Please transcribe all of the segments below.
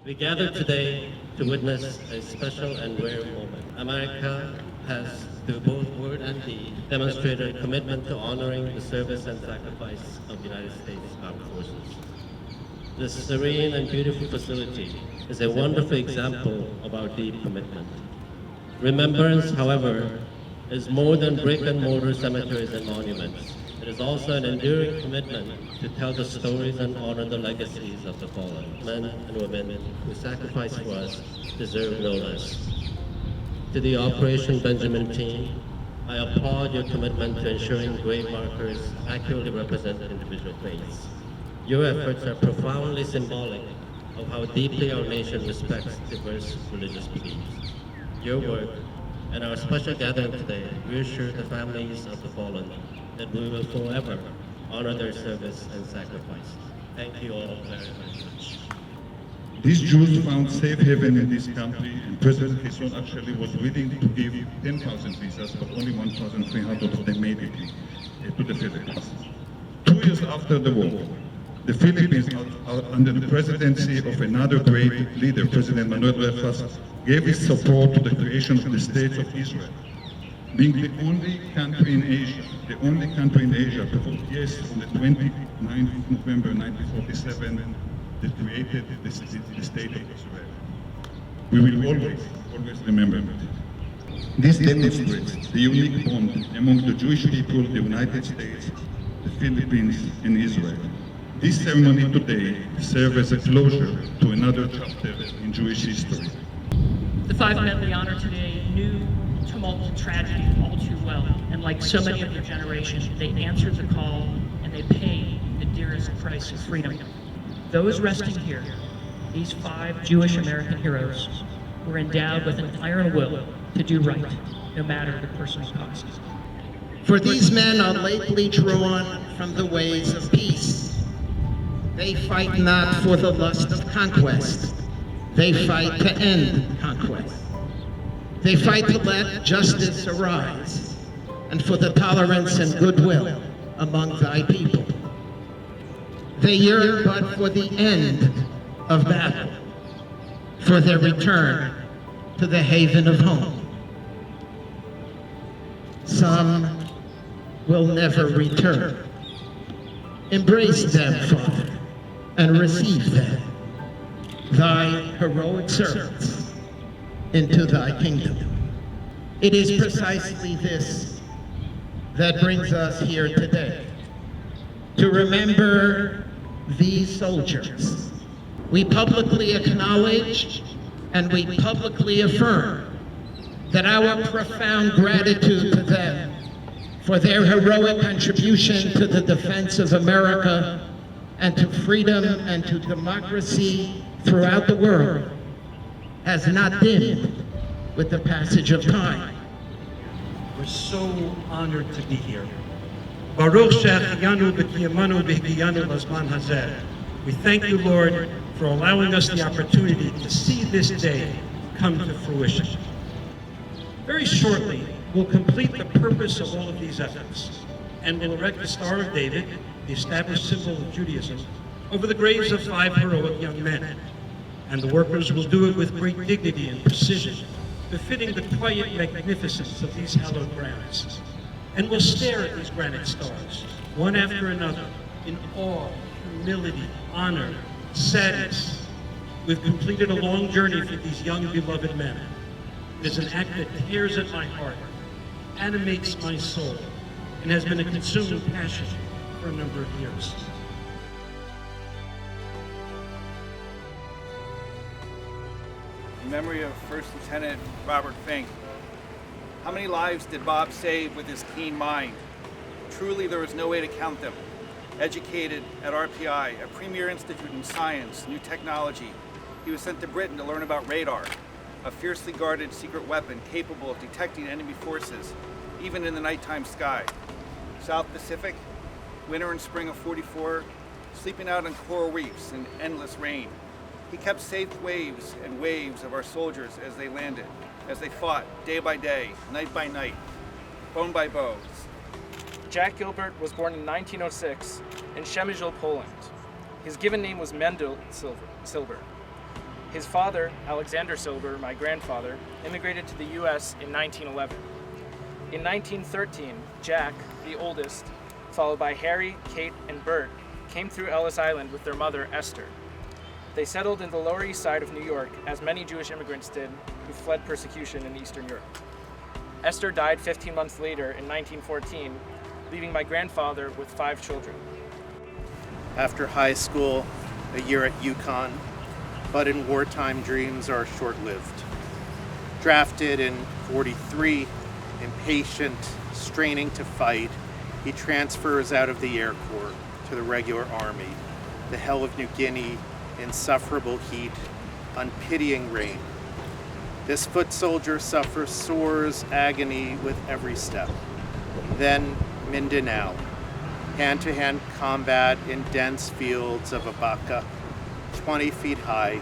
We gather today to witness a special and rare moment. America has, through both word and deed, demonstrated a commitment to honoring the service and sacrifice of the United States Armed Forces. This serene and beautiful facility is a wonderful example of our deep commitment. Remembrance, however, is more than brick-and-mortar cemeteries and monuments. It is also an enduring commitment to tell the stories and honor the legacies of the fallen. Men and women who sacrificed for us deserve no less. To the Operation Benjamin team, I applaud your commitment to ensuring grave markers accurately represent individual faiths. Your efforts are profoundly symbolic of how deeply our nation respects diverse religious beliefs. Your work and our special gathering today reassure the families of the fallen that we will forever honor their service and sacrifice. Thank you all very, very much. These Jews found safe haven in this country, and President Quezon actually was willing to give 10,000 visas, but only 1,300 of them made it to the Philippines. 2 years after the war, the Philippines, under the presidency of another great leader, President Manuel Rojas, gave its support to the creation of the States of Israel, being the only country in Asia to vote yes on the 29th of November 1947 that created the State of Israel. We will always remember it. This demonstrates the unique bond among the Jewish people, the United States, the Philippines, and Israel. This ceremony today serves as a closure to another chapter in Jewish history. The five men we honor today knew tumult and tragedy all too well, and like so many of their generation, they answered the call and they paid the dearest price of freedom. Those resting here, these five Jewish American heroes, were endowed with an iron will to do right, no matter the personal cost. For these men are lately drawn from the ways of peace. They fight not for the lust of conquest. They fight to end conquest. They fight to let justice arise and for the tolerance and goodwill among thy people. They yearn but for the end of battle, for their return to the haven of home. Some will never return. Embrace them, Father, and receive them, thy heroic servants, into thy kingdom. It is precisely this that brings us here today, to remember these soldiers. We publicly acknowledge and we publicly affirm that our profound gratitude to them for their heroic contribution to the defense of America and to freedom and to democracy throughout the world has not dimmed with the passage of time. We're so honored to be here. Baruch she'achiyanu b'kiyamanu b'hikiyanu lazman hazeh. We thank you, Lord, for allowing us the opportunity to see this day come to fruition. Very shortly, we'll complete the purpose of all of these efforts, and we'll erect the Star of David, the established symbol of Judaism, over the graves of five heroic young men. And the workers will do it with great dignity and precision, befitting the quiet magnificence of these hallowed grounds. And we'll stare at these granite stars, one after another, in awe, humility, honor, sadness. We've completed a long journey for these young, beloved men. It is an act that tears at my heart, animates my soul, and has been a consuming passion for a number of years. In memory of First Lieutenant Robert Fink. How many lives did Bob save with his keen mind? Truly, there is no way to count them. Educated at RPI, a premier institute in science, new technology, he was sent to Britain to learn about radar, a fiercely guarded secret weapon capable of detecting enemy forces, even in the nighttime sky. South Pacific, winter and spring of '44, sleeping out on coral reefs in endless rain. He kept safe waves and waves of our soldiers as they landed, as they fought day by day, night by night, bone by bone. Jack Gilbert was born in 1906 in Przemysl, Poland. His given name was Mendel Silber. His father, Alexander Silber, my grandfather, immigrated to the U.S. in 1911. In 1913, Jack, the oldest, followed by Harry, Kate, and Bert, came through Ellis Island with their mother, Esther. They settled in the Lower East Side of New York, as many Jewish immigrants did who fled persecution in Eastern Europe. Esther died 15 months later in 1914, leaving my grandfather with 5 children. After high school, a year at UConn, but in wartime dreams are short-lived. Drafted in 43, impatient, straining to fight, he transfers out of the Air Corps to the regular army, the hell of New Guinea, insufferable heat, unpitying rain. This foot soldier suffers sores, agony with every step. Then Mindanao, hand-to-hand combat in dense fields of abaca, 20 feet high,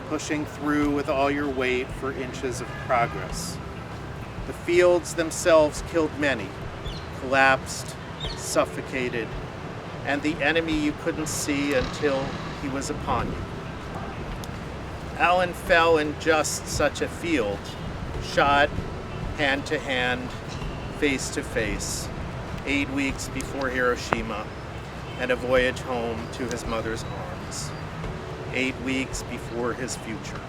pushing through with all your weight for inches of progress. The fields themselves killed many, collapsed, suffocated, and the enemy you couldn't see until he was upon you. Alan fell in just such a field, shot hand to hand, face to face, 8 weeks before Hiroshima and a voyage home to his mother's arms, 8 weeks before his future.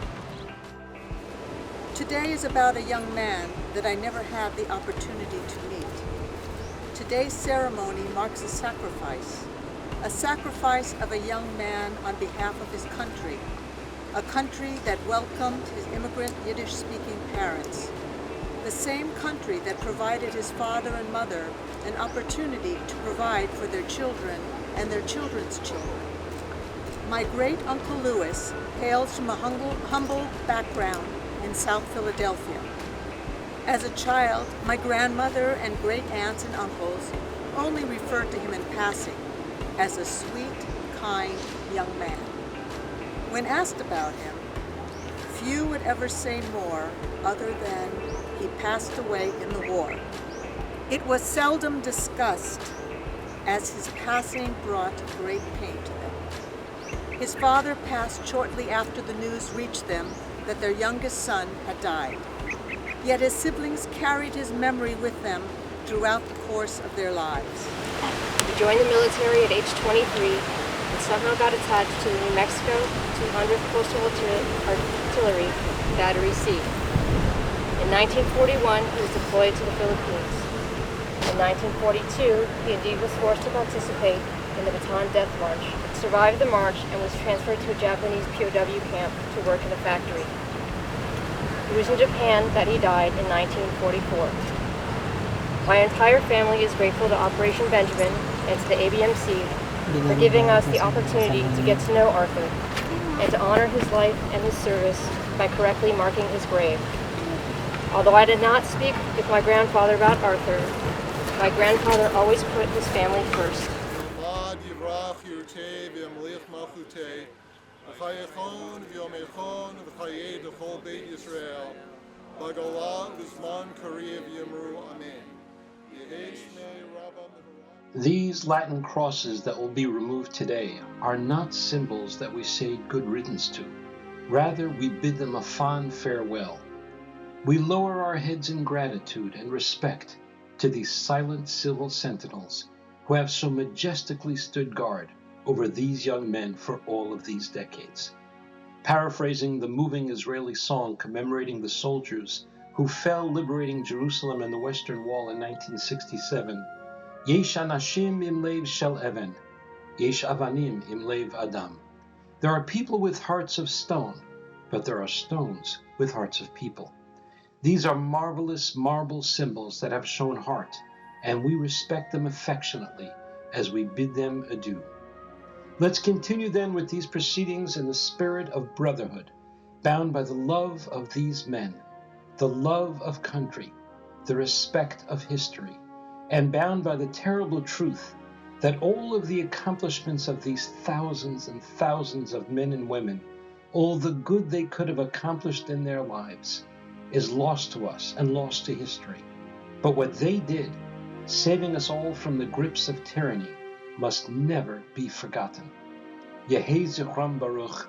Today is about a young man that I never had the opportunity to meet. Today's ceremony marks a sacrifice of a young man on behalf of his country, a country that welcomed his immigrant Yiddish-speaking parents, the same country that provided his father and mother an opportunity to provide for their children and their children's children. My great-uncle Louis hails from a humble background in South Philadelphia. As a child, my grandmother and great-aunts and uncles only referred to him in passing as a sweet, kind young man. When asked about him, few would ever say more other than he passed away in the war. It was seldom discussed, as his passing brought great pain to them. His father passed shortly after the news reached them that their youngest son had died. Yet his siblings carried his memory with them throughout the course of their lives. He joined the military at age 23 and somehow got attached to the New Mexico 200th Coastal Artillery Battery C. In 1941, he was deployed to the Philippines. In 1942, he indeed was forced to participate in the Bataan Death March, survived the march, and was transferred to a Japanese POW camp to work in a factory. It was in Japan that he died in 1944. My entire family is grateful to Operation Benjamin and to the ABMC for giving us the opportunity to get to know Arthur and to honor his life and his service by correctly marking his grave. Although I did not speak with my grandfather about Arthur, my grandfather always put his family first. These Latin crosses that will be removed today are not symbols that we say good riddance to. Rather, we bid them a fond farewell. We lower our heads in gratitude and respect to these silent civil sentinels who have so majestically stood guard over these young men for all of these decades. Paraphrasing the moving Israeli song commemorating the soldiers who fell liberating Jerusalem and the Western Wall in 1967, Yesh anashim im lev shel even, yesh avanim im lev adam. There are people with hearts of stone, but there are stones with hearts of people. These are marvelous marble symbols that have shown heart, and we respect them affectionately as we bid them adieu. Let's continue then with these proceedings in the spirit of brotherhood, bound by the love of these men, the love of country, the respect of history, and bound by the terrible truth that all of the accomplishments of these thousands and thousands of men and women, all the good they could have accomplished in their lives, is lost to us and lost to history. But what they did, saving us all from the grips of tyranny, must never be forgotten. Yehei Zichram Baruch,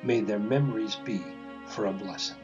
May their memories be for a blessing.